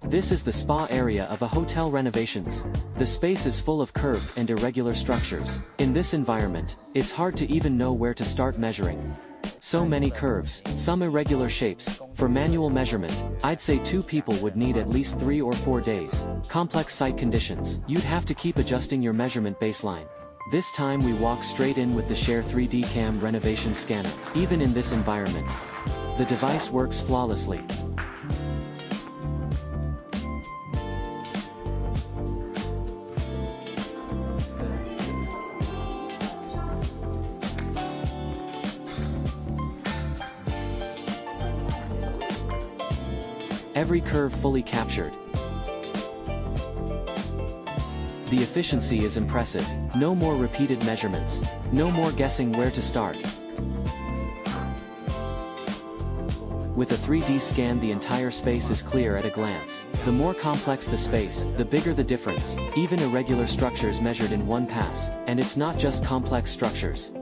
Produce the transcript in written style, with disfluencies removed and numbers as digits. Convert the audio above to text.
This is the spa area of a hotel renovations. The space is full of curved and irregular structures. In this environment, it's hard to even know where to start measuring. So many curves, some irregular shapes. For manual measurement, I'd say 2 people would need at least 3 or 4 days. Complex site conditions. You'd have to keep adjusting your measurement baseline. This time we walk straight in with the SHARE 3D CAM renovation scanner. Even in this environment, the device works flawlessly. Every curve fully captured. The efficiency is impressive. No more repeated measurements. No more guessing where to start. With a 3D scan, the entire space is clear at a glance. The more complex the space, the bigger the difference. Even irregular structures measured in one pass. And it's not just complex structures.